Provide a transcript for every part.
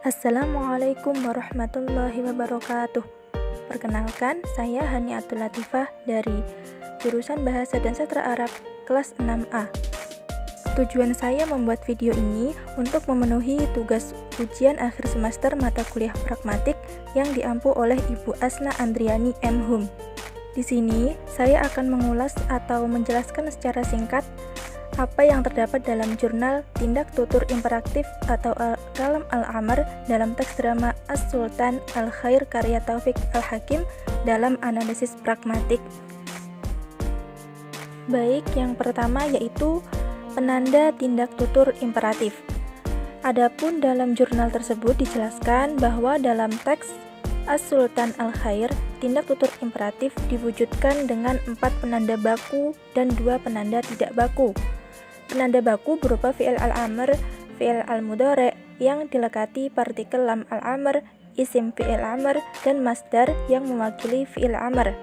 Assalamualaikum warahmatullahi wabarakatuh. Perkenalkan, saya Haniatul Latifah dari jurusan Bahasa dan Sastra Arab kelas 6A. Tujuan saya membuat video ini untuk memenuhi tugas ujian akhir semester mata kuliah pragmatik yang diampu oleh Ibu Asna Andriani M.Hum. Di sini, saya akan mengulas atau menjelaskan secara singkat apa yang terdapat dalam jurnal Tindak Tutur Imperatif atau Kalam Al-Amr dalam teks drama As-Sultan Al-Khair karya Taufik Al-Hakim dalam analisis pragmatik. Baik, yang pertama yaitu penanda tindak tutur imperatif. Adapun dalam jurnal tersebut dijelaskan bahwa dalam teks As-Sultan Al-Khair, tindak tutur imperatif diwujudkan dengan 4 penanda baku dan 2 penanda tidak baku. Penanda baku berupa fi'il al-amr, fi'il al-mudhari' yang dilekati partikel lam al-amr, isim fi'il amr, dan masdar yang mewakili fi'il amr.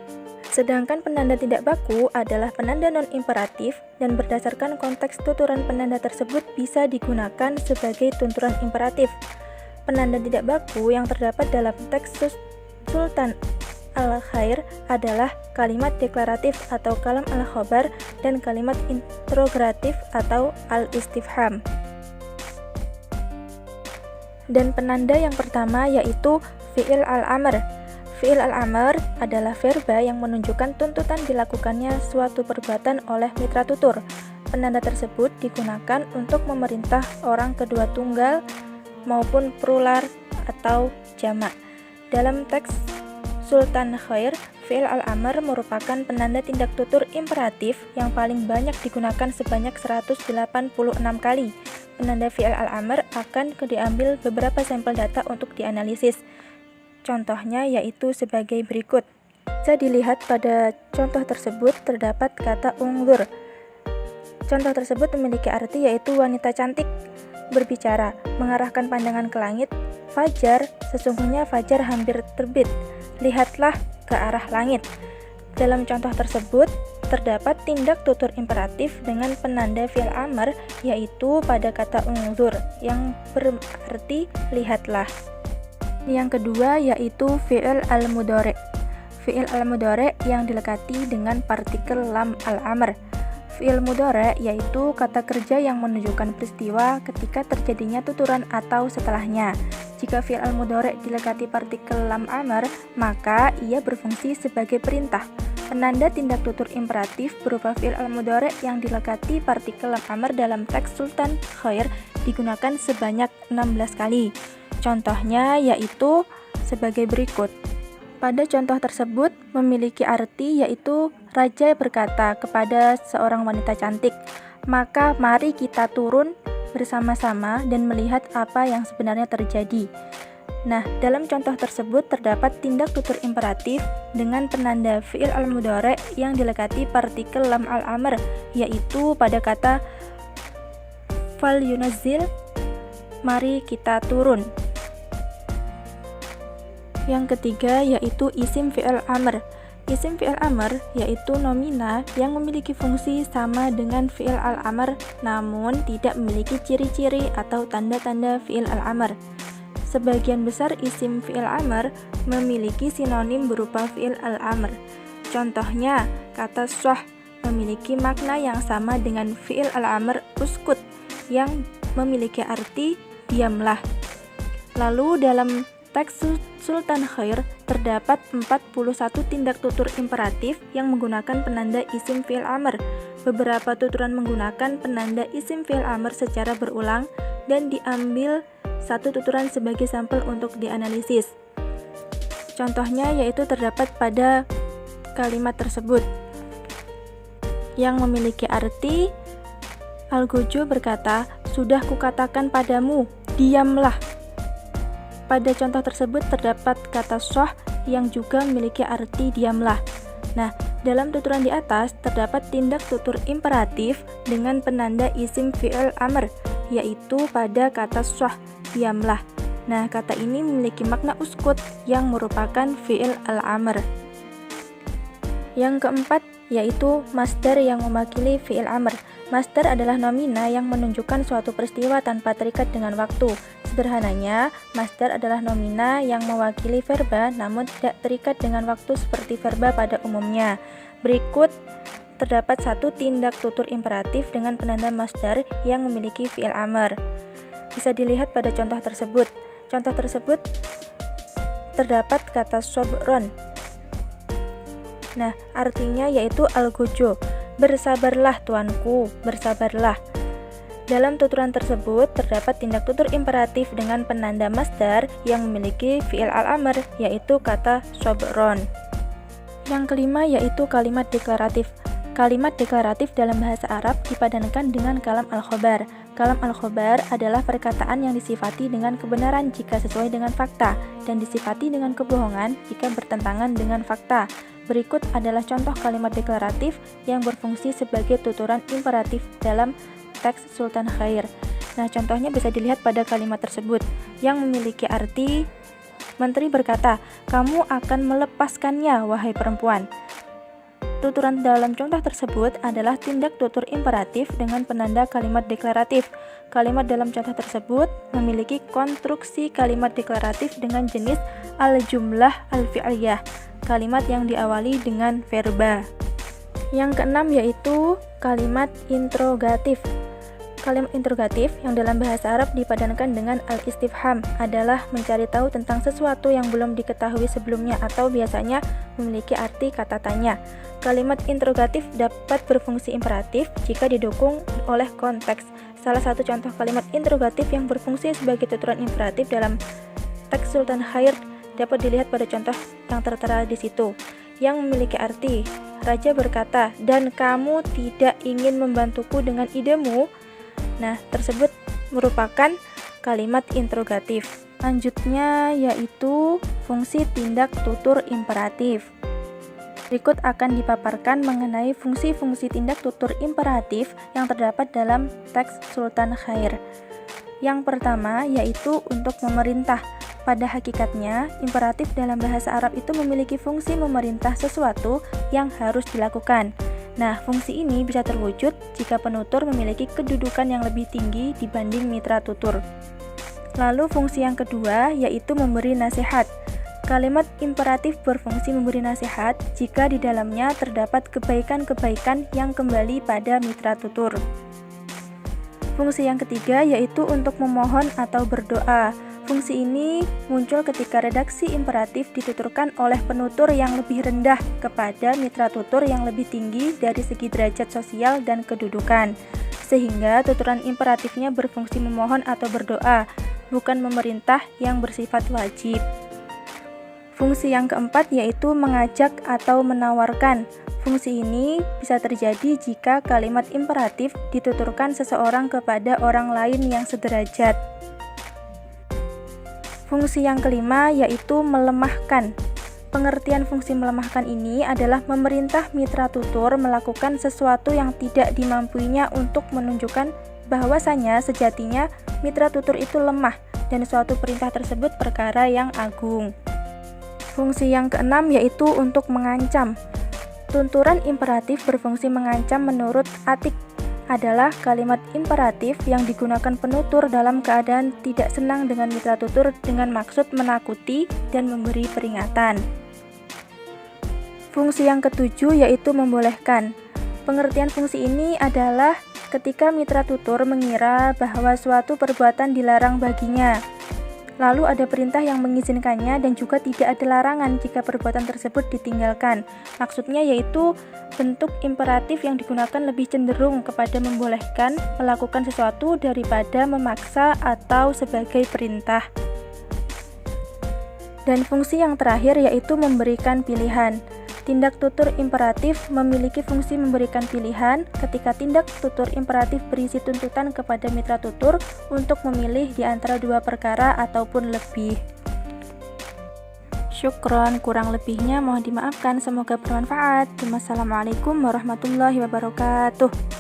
Sedangkan penanda tidak baku adalah penanda non-imperatif dan berdasarkan konteks tuturan penanda tersebut bisa digunakan sebagai tunturan imperatif. Penanda tidak baku yang terdapat dalam teks Sultan Al-Khair adalah kalimat deklaratif atau kalam al-khobar dan kalimat interrogatif atau al-istifham. Dan penanda yang pertama yaitu fi'il al-amr. Fi'il al-amr adalah verba yang menunjukkan tuntutan dilakukannya suatu perbuatan oleh mitra tutur. Penanda tersebut digunakan untuk memerintah orang kedua tunggal maupun plural atau jamak. Dalam teks Sultan Khair, fi'il al-amr merupakan penanda tindak tutur imperatif yang paling banyak digunakan sebanyak 186 kali. Penanda fi'il al-amr akan diambil beberapa sampel data untuk dianalisis. Contohnya yaitu sebagai berikut. Bisa dilihat pada contoh tersebut terdapat kata ungdur. Contoh tersebut memiliki arti yaitu wanita cantik berbicara, mengarahkan pandangan ke langit. Fajar, sesungguhnya fajar hampir terbit. Lihatlah ke arah langit. Dalam contoh tersebut, terdapat tindak tutur imperatif dengan penanda fi'il amr, yaitu pada kata ungzur, yang berarti lihatlah. Yang kedua yaitu fi'il al-mudhari'. Fi'il al-mudhari' yang dilekati dengan partikel lam al-amr. Fi'il mudhari' yaitu kata kerja yang menunjukkan peristiwa ketika terjadinya tuturan atau setelahnya. Jika fi'il al-mudhari' dilekati partikel lam amr, maka ia berfungsi sebagai perintah. Penanda tindak tutur imperatif berupa fi'il al-mudhari' yang dilekati partikel lam amr dalam teks Sultan Khair digunakan sebanyak 16 kali. Contohnya yaitu sebagai berikut. Pada contoh tersebut memiliki arti yaitu raja berkata kepada seorang wanita cantik, "Maka mari kita turun bersama-sama dan melihat apa yang sebenarnya terjadi." Nah, dalam contoh tersebut terdapat tindak tutur imperatif dengan penanda fi'il al-mudhari' yang dilekati partikel lam al-amr, yaitu pada kata fal yunazzil, mari kita turun. Yang ketiga yaitu isim fi'il amr. Isim fi'il amr yaitu nomina yang memiliki fungsi sama dengan fi'il al-amr namun tidak memiliki ciri-ciri atau tanda-tanda fi'il al-amr. Sebagian besar isim fi'il amr memiliki sinonim berupa fi'il al-amr. Contohnya, kata shoh memiliki makna yang sama dengan fi'il al-amr uskut yang memiliki arti diamlah. Lalu dalam teks Sultan Khair terdapat 41 tindak tutur imperatif yang menggunakan penanda isim fi'il amr. Beberapa tuturan menggunakan penanda isim fi'il amr secara berulang dan diambil satu tuturan sebagai sampel untuk dianalisis. Contohnya yaitu terdapat pada kalimat tersebut yang memiliki arti Al-Gojo berkata, "Sudah kukatakan padamu, diamlah." Pada contoh tersebut terdapat kata shoh yang juga memiliki arti diamlah. Nah, dalam tuturan di atas terdapat tindak tutur imperatif dengan penanda isim fi'il amr, yaitu pada kata shoh, diamlah. Nah, kata ini memiliki makna uskut yang merupakan fi'il al-amr. Yang keempat yaitu masdar yang mewakili fi'il amr. Masdar adalah nomina yang menunjukkan suatu peristiwa tanpa terikat dengan waktu. sederhananya, masdar adalah nomina yang mewakili verba namun tidak terikat dengan waktu seperti verba pada umumnya. Berikut terdapat satu tindak tutur imperatif dengan penanda masdar yang memiliki fi'il amr. Bisa dilihat pada contoh tersebut. Contoh tersebut terdapat kata sobron. Nah, artinya yaitu al-gojo, bersabarlah tuanku, bersabarlah. Dalam tuturan tersebut terdapat tindak tutur imperatif dengan penanda masdar yang memiliki fi'il al-amr, yaitu kata sobron. Yang kelima yaitu kalimat deklaratif. Kalimat deklaratif dalam bahasa Arab dipadankan dengan kalam al-khobar. Kalam al-khobar adalah perkataan yang disifati dengan kebenaran jika sesuai dengan fakta dan disifati dengan kebohongan jika bertentangan dengan fakta. Berikut adalah contoh kalimat deklaratif yang berfungsi sebagai tuturan imperatif dalam teks Sultan Khair. Nah, contohnya bisa dilihat pada kalimat tersebut yang memiliki arti menteri berkata, "Kamu akan melepaskannya, wahai perempuan." Tuturan dalam contoh tersebut adalah tindak tutur imperatif dengan penanda kalimat deklaratif. Kalimat dalam contoh tersebut memiliki konstruksi kalimat deklaratif dengan jenis al-jumlah al-fi'liyah, kalimat yang diawali dengan verba. Yang keenam yaitu kalimat interrogatif. Kalimat interrogatif yang dalam bahasa Arab dipadankan dengan al-istifham adalah mencari tahu tentang sesuatu yang belum diketahui sebelumnya atau biasanya memiliki arti kata tanya. Kalimat interrogatif dapat berfungsi imperatif jika didukung oleh konteks. Salah satu contoh kalimat interrogatif yang berfungsi sebagai tuturan imperatif dalam teks Sultan Khair dapat dilihat pada contoh yang tertera di situ, yang memiliki arti, Raja berkata, "Dan kamu tidak ingin membantuku dengan idemu?" Nah, tersebut merupakan kalimat interrogatif. Lanjutnya yaitu fungsi tindak tutur imperatif. Berikut akan dipaparkan mengenai fungsi-fungsi tindak tutur imperatif yang terdapat dalam teks Sultan Khair. Yang pertama yaitu untuk memerintah. Pada hakikatnya, imperatif dalam bahasa Arab itu memiliki fungsi memerintah sesuatu yang harus dilakukan. Nah, fungsi ini bisa terwujud jika penutur memiliki kedudukan yang lebih tinggi dibanding mitra tutur. Lalu fungsi yang kedua yaitu memberi nasihat. Kalimat imperatif berfungsi memberi nasihat jika di dalamnya terdapat kebaikan-kebaikan yang kembali pada mitra tutur. Fungsi yang ketiga yaitu untuk memohon atau berdoa. Fungsi ini muncul ketika redaksi imperatif dituturkan oleh penutur yang lebih rendah kepada mitra tutur yang lebih tinggi dari segi derajat sosial dan kedudukan, sehingga tuturan imperatifnya berfungsi memohon atau berdoa, bukan memerintah yang bersifat wajib. Fungsi yang keempat yaitu mengajak atau menawarkan. Fungsi ini bisa terjadi jika kalimat imperatif dituturkan seseorang kepada orang lain yang sederajat. Fungsi yang kelima yaitu melemahkan. Pengertian fungsi melemahkan ini adalah memerintah mitra tutur melakukan sesuatu yang tidak dimampuinya untuk menunjukkan bahwasanya sejatinya mitra tutur itu lemah dan suatu perintah tersebut perkara yang agung. Fungsi yang keenam yaitu untuk mengancam. Tunturan imperatif berfungsi mengancam menurut Atik adalah kalimat imperatif yang digunakan penutur dalam keadaan tidak senang dengan mitra tutur dengan maksud menakuti dan memberi peringatan. Fungsi yang ketujuh yaitu membolehkan. Pengertian fungsi ini adalah ketika mitra tutur mengira bahwa suatu perbuatan dilarang baginya, lalu ada perintah yang mengizinkannya dan juga tidak ada larangan jika perbuatan tersebut ditinggalkan. Maksudnya yaitu bentuk imperatif yang digunakan lebih cenderung kepada membolehkan melakukan sesuatu daripada memaksa atau sebagai perintah. Dan fungsi yang terakhir yaitu memberikan pilihan. Tindak tutur imperatif memiliki fungsi memberikan pilihan ketika tindak tutur imperatif berisi tuntutan kepada mitra tutur untuk memilih di antara dua perkara ataupun lebih. Syukron, kurang lebihnya mohon dimaafkan, semoga bermanfaat. Wassalamualaikum warahmatullahi wabarakatuh.